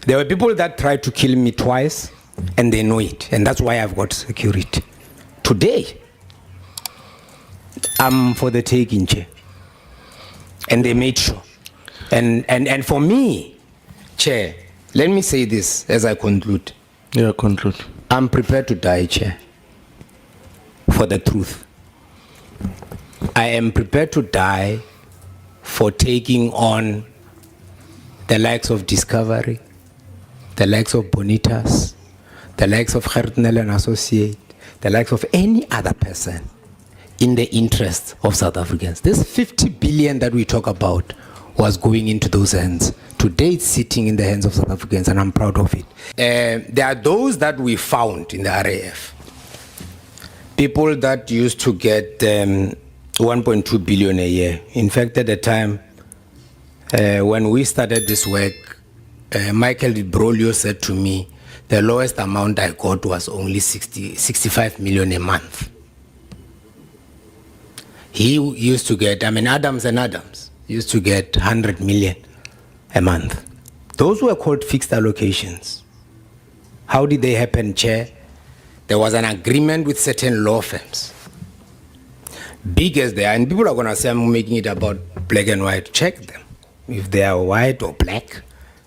There were people that tried to kill me twice, and they know it, and that's why I've got security. Today, I'm for the taking, Chair. And they made sure. And for me, Chair, let me say this as I conclude. Yeah, conclude. I'm prepared to die, Chair, for the truth. I am prepared to die for taking on the likes of Discovery, the likes of Bonitas, the likes of Gertnel and Associate, the likes of any other person in the interest of South Africans. This 50 billion that we talk about was going into those hands. Today it's sitting in the hands of South Africans, and I'm proud of it. There are those that we found in the RAF. People that used to get 1.2 billion a year. In fact, at the time, when we started this work, Michael Brolio said to me, the lowest amount I got was only 65 million a month. He used to get, Adams and Adams used to get 100 million a month. Those were called fixed allocations. How did they happen, Chair? There was an agreement with certain law firms. Big as they are, and people are going to say I'm making it about black and white. Check them. If they are white or black,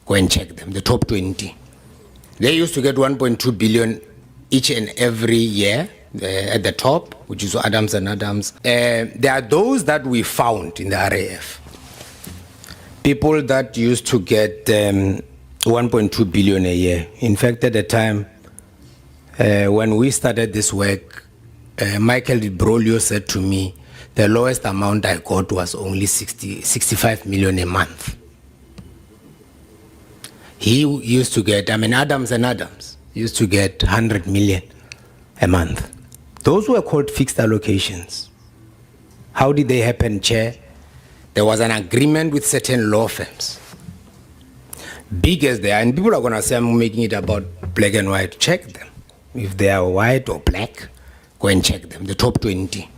go and check them, the top 20. They used to get 1.2 billion each and every year at the top, which is Adams and Adams. There are those that we found in the RAF. People that used to get 1.2 billion a year. In fact, at the time, when we started this work, Michael Brolio said to me, the lowest amount I got was only 65 million a month. He used to get, Adams and Adams used to get 100 million a month. Those were called fixed allocations. How did they happen, Chair? There was an agreement with certain law firms. Big as they are, and people are going to say I'm making it about black and white. Check them. If they are white or black, go and check them, the top 20.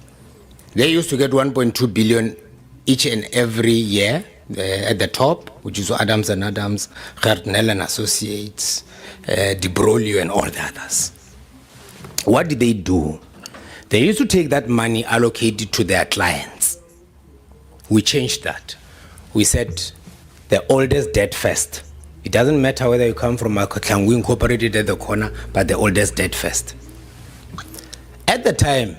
They used to get 1.2 billion each and every year at the top, which is Adams and Adams, Gertnel and Associates, Brolio and all the others. What did they do? They used to take that money, allocate it to their clients. We changed that. We said the oldest debt first. It doesn't matter whether you come from Makotlangu Incorporated at the corner, but the oldest debt first. At the time,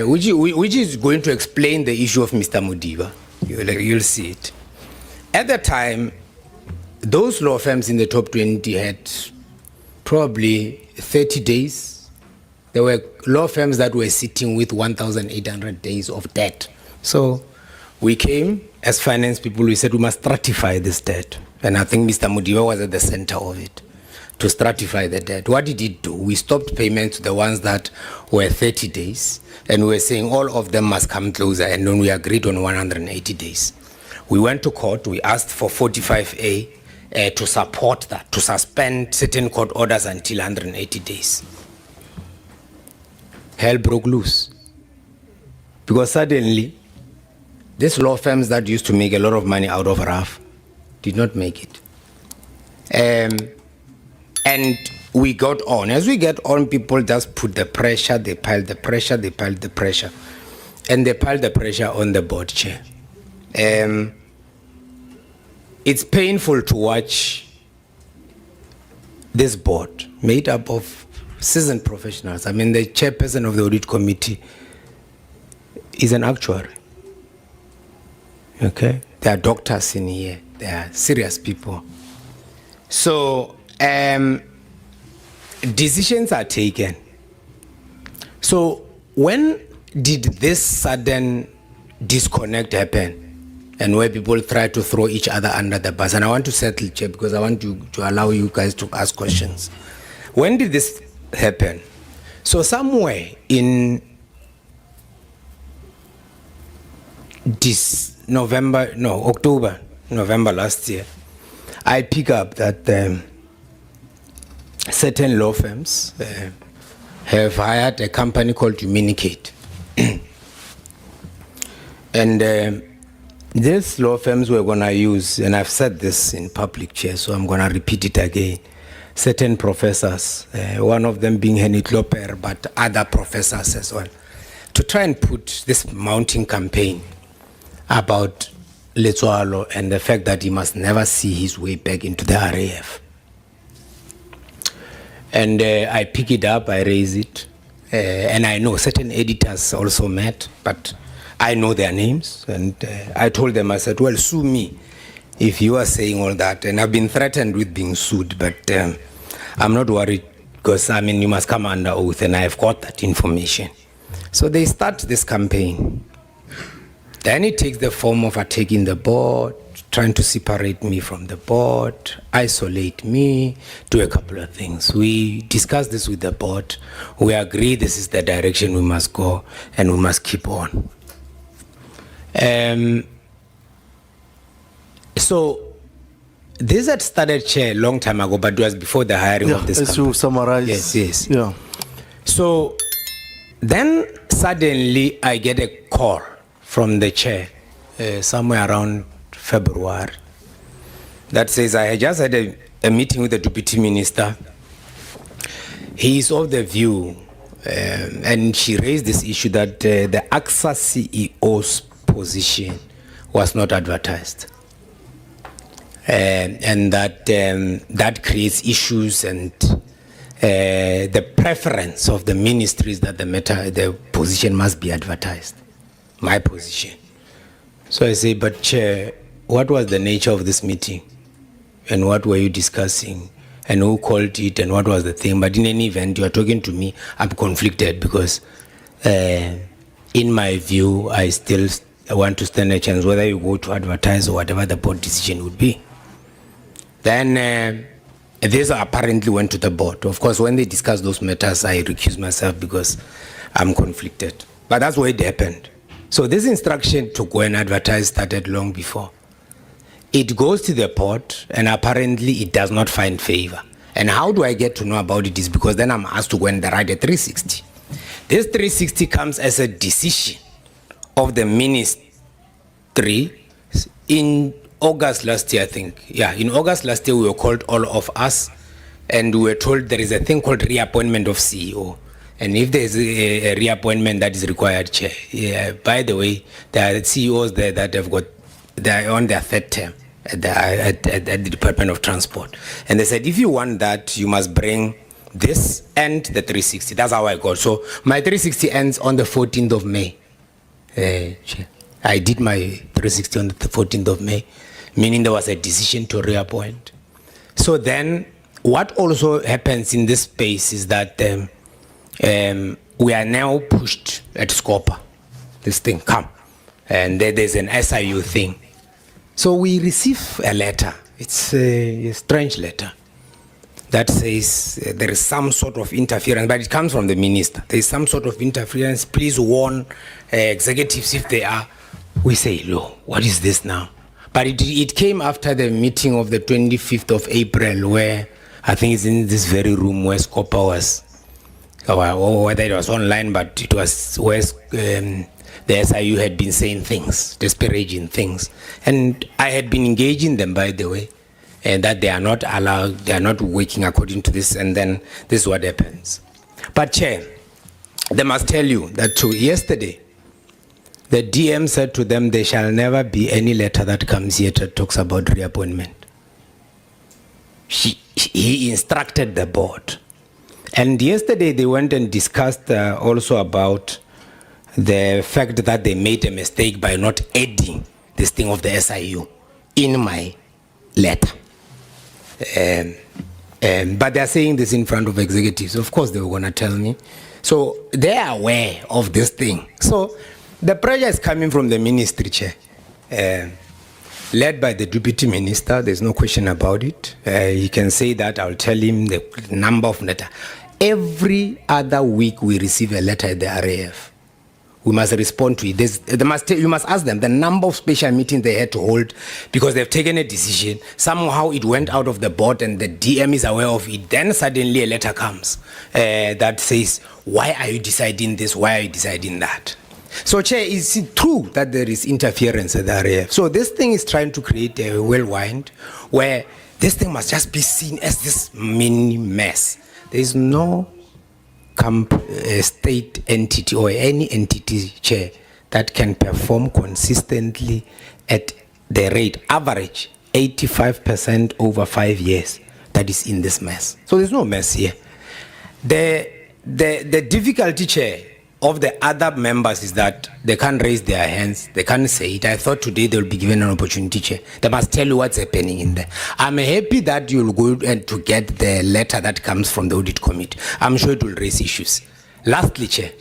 which is going to explain the issue of Mr. Modiba, you'll see it. At the time, those law firms in the top 20 had probably 30 days. There were law firms that were sitting with 1,800 days of debt. So we came as finance people, we said we must stratify this debt. And I think Mr. Modiba was at the center of it, to stratify the debt. What did it do? We stopped payments to the ones that were 30 days, and we were saying all of them must come closer, and then we agreed on 180 days. We went to court, we asked for 45A to support that, to suspend certain court orders until 180 days. Hell broke loose. Because suddenly, these law firms that used to make a lot of money out of RAF did not make it. And we got on. As we get on, people just put the pressure, they piled the pressure, they piled the pressure. And they piled the pressure on the board chair. It's painful to watch this board made up of seasoned professionals. The chairperson of the audit committee is an actuary. Okay? There are doctors in here. They are serious people. So, decisions are taken. So, when did this sudden disconnect happen? And where people try to throw each other under the bus? And I want to settle, Chair, because I want to allow you guys to ask questions. When did this happen? So, somewhere in October, November last year, I pick up that certain law firms have hired a company called Communicate. And these law firms we're going to use, and I've said this in public, Chair, so I'm going to repeat it again. Certain professors, one of them being Henry Klopper, but other professors as well, to try and put this mounting campaign about Letsoalo and the fact that he must never see his way back into the RAF. And I pick it up, I raise it, and I know certain editors also met, but I know their names, and I told them, I said, well, sue me if you are saying all that. And I've been threatened with being sued, but I'm not worried, because, I mean, you must come under oath, and I've got that information. So they start this campaign. Then it takes the form of attacking the board, trying to separate me from the board, isolate me, do a couple of things. We discuss this with the board. We agree this is the direction we must go, and we must keep on. So this had started, Chair, a long time ago, but it was before the hiring of this company. As you summarize. Yes. Yeah. So then suddenly I get a call from the chair somewhere around February that says, I just had a meeting with the deputy minister. He is of the view, and she raised this issue that the AXA CEO's position was not advertised. And that that creates issues, and the preference of the ministries that the position must be advertised, my position. So I say, but Chair, what was the nature of this meeting? And what were you discussing? And who called it? And what was the thing? But in any event, you are talking to me, I'm conflicted, because in my view, I still want to stand a chance whether you go to advertise or whatever the board decision would be. Then this apparently went to the board. Of course, when they discuss those matters, I recuse myself because I'm conflicted. But that's what it happened. So this instruction to go and advertise started long before. It goes to the board, and apparently it does not find favor. And how do I get to know about it is because then I'm asked to go and write a 360. This 360 comes as a decision of the ministry in August last year, I think. Yeah, in August last year, we were called, all of us, and we were told there is a thing called reappointment of CEO. And if there is a reappointment that is required, Chair. Yeah, by the way, there are CEOs there that have got, they are on their third term at the Department of Transport. And they said, if you want that, you must bring this and the 360. That's how I got. So my 360 ends on the 14th of May. I did my 360 on the 14th of May, meaning there was a decision to reappoint. So then what also happens in this space is that we are now pushed at Scopa. This thing, come. And there's an SIU thing. So we receive a letter. It's a strange letter that says there is some sort of interference, but it comes from the minister. There is some sort of interference. Please warn executives if they are. We say, "Lo, what is this now?" But it came after the meeting of the 25th of April, where I think it's in this very room where Scopa was, or whether it was online, but it was where the SIU had been saying things, disparaging things. And I had been engaging them, by the way, and that they are not allowed, they are not working according to this, and then this is what happens. But Chair, they must tell you that yesterday, the DM said to them, there shall never be any letter that comes here that talks about reappointment. He instructed the board. And yesterday they went and discussed also about the fact that they made a mistake by not adding this thing of the SIU in my letter. But they're saying this in front of executives. Of course they were going to tell me. So they are aware of this thing. So the pressure is coming from the ministry, Chair, led by the deputy minister. There's no question about it. He can say that. I'll tell him the number of letters. Every other week we receive a letter at the RAF. We must respond to it. You must ask them the number of special meetings they had to hold because they've taken a decision. Somehow it went out of the board and the DM is aware of it. Then suddenly a letter comes that says, why are you deciding this? Why are you deciding that? So, Chair, is it true that there is interference at the RAF? So this thing is trying to create a whirlwind where this thing must just be seen as this mini mess. There is no state entity or any entity, Chair, that can perform consistently at the rate average 85% over 5 years that is in this mess. So there's no mess here. The difficulty, Chair, of the other members is that they can't raise their hands, they can't say it. I thought today they'll be given an opportunity, Chair. They must tell you what's happening in there. I'm happy that you'll go and to get the letter that comes from the audit committee. I'm sure it will raise issues. Lastly, Chair,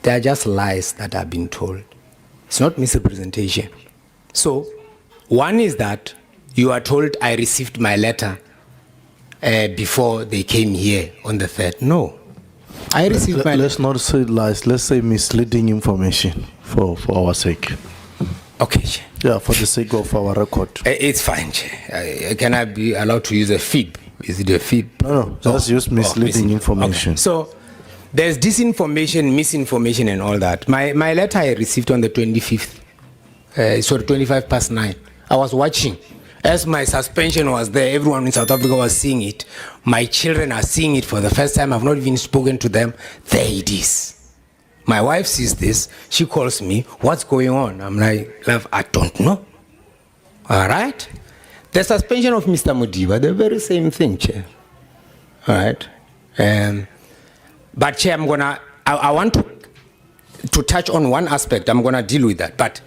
they are just lies that are being told. It's not misrepresentation. So, one is that you are told I received my letter before they came here on the 3rd. No. I received my letter. Let's not say lies, let's say misleading information for our sake. Okay, Chair. Yeah, for the sake of our record. It's fine, Chair. Can I be allowed to use a fib? Is it a fib? No, just use misleading information. Okay. So, there's disinformation, misinformation, and all that. My letter I received on the 25th, 9:25. I was watching. As my suspension was there, everyone in South Africa was seeing it. My children are seeing it for the first time. I've not even spoken to them. There it is. My wife sees this. She calls me. What's going on? I'm like, love, I don't know. All right? The suspension of Mr. Modiba, the very same thing, Chair. All right? But, Chair, I want to touch on one aspect. I'm going to deal with that. But,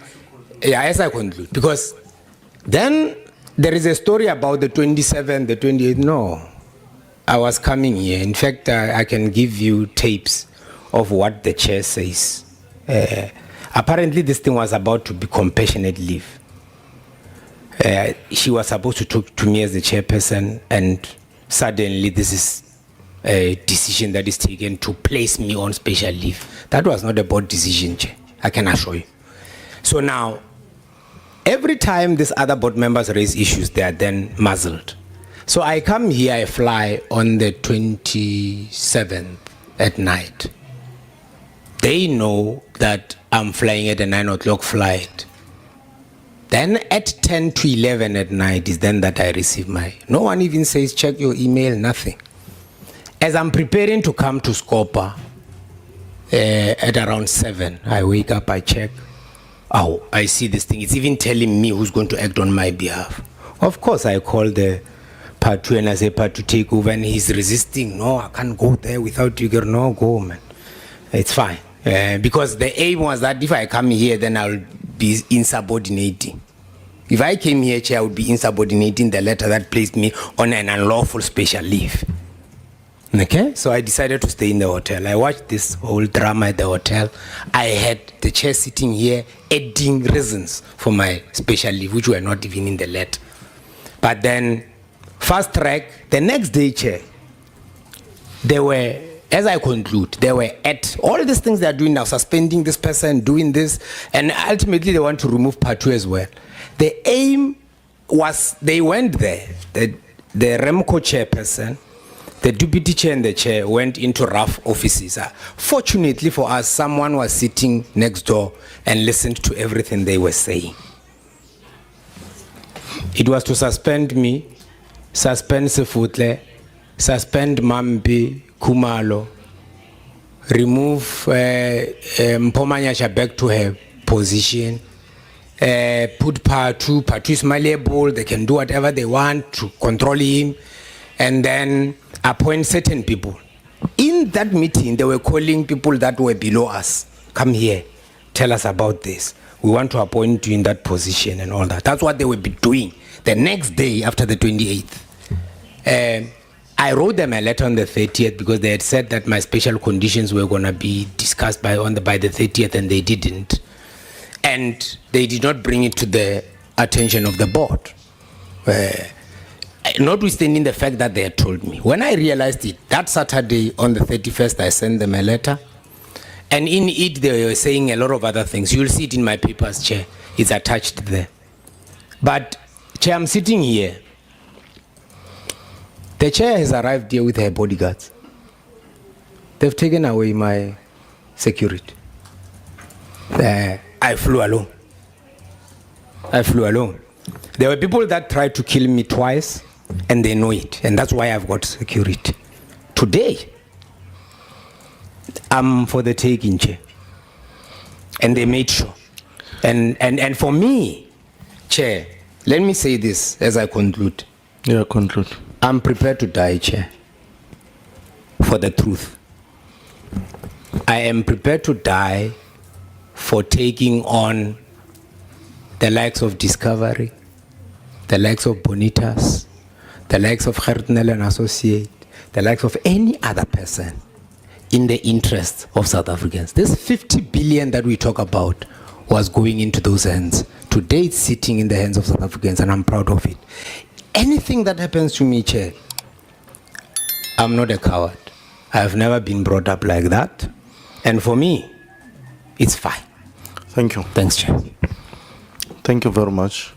yeah, as I conclude, because then there is a story about the 27th, the 28th. No, I was coming here. In fact, I can give you tapes of what the chair says. Apparently, this thing was about to be compassionate leave. She was supposed to talk to me as the chairperson, and suddenly this is a decision that is taken to place me on special leave. That was not a board decision, Chair. I can assure you. So now, every time these other board members raise issues, they are then muzzled. So I come here, I fly on the 27th at night. They know that I'm flying at a 9 o'clock flight. Then at 10 to 11 at night is then that I receive my... No one even says, check your email, nothing. As I'm preparing to come to Scopa at around 7, I wake up, I check. Oh, I see this thing. It's even telling me who's going to act on my behalf. Of course, I call the Part 2 and I say, Part 2, take over, and he's resisting. No, I can't go there without you. No, go, man. It's fine. Because the aim was that if I come here, then I'll be insubordinating. If I came here, Chair, I would be insubordinating the letter that placed me on an unlawful special leave. Okay, so I decided to stay in the hotel. I watched this whole drama at the hotel. I had the chair sitting here adding reasons for my special leave, which were not even in the letter. But then, fast track, the next day, Chair, they were, as I conclude, they were at all these things they are doing now, suspending this person, doing this, and ultimately they want to remove Part 2 as well. The aim was, they went there, the REMCO chairperson, the deputy chair and the chair went into RAF offices. Fortunately for us, someone was sitting next door and listened to everything they were saying. It was to suspend me, suspend Sefutle, suspend Mambi, Kumalo, remove Mpomanyasha back to her position, put Part 2 is malleable, they can do whatever they want to control him, and then appoint certain people. In that meeting, they were calling people that were below us. Come here, tell us about this. We want to appoint you in that position and all that. That's what they would be doing the next day after the 28th. I wrote them a letter on the 30th because they had said that my special conditions were going to be discussed by the 30th, and they didn't. And they did not bring it to the attention of the board. Notwithstanding the fact that they had told me. When I realized it, that Saturday on the 31st, I sent them a letter. And in it, they were saying a lot of other things. You'll see it in my papers, Chair. It's attached there. But, Chair, I'm sitting here. The chair has arrived here with her bodyguards. They've taken away my security. I flew alone. There were people that tried to kill me twice, and they know it, and that's why I've got security. Today, I'm for the taking, Chair. And they made sure. And for me, Chair, let me say this as I conclude. Yeah, conclude. I'm prepared to die, Chair, for the truth. I am prepared to die for taking on the likes of Discovery, the likes of Bonitas, the likes of Gertnel and Associate, the likes of any other person in the interest of South Africans. This 50 billion that we talk about was going into those hands. Today it's sitting in the hands of South Africans, and I'm proud of it. Anything that happens to me, Chair, I'm not a coward. I have never been brought up like that. And for me, it's fine. Thank you. Thanks, Chair. Thank you very much.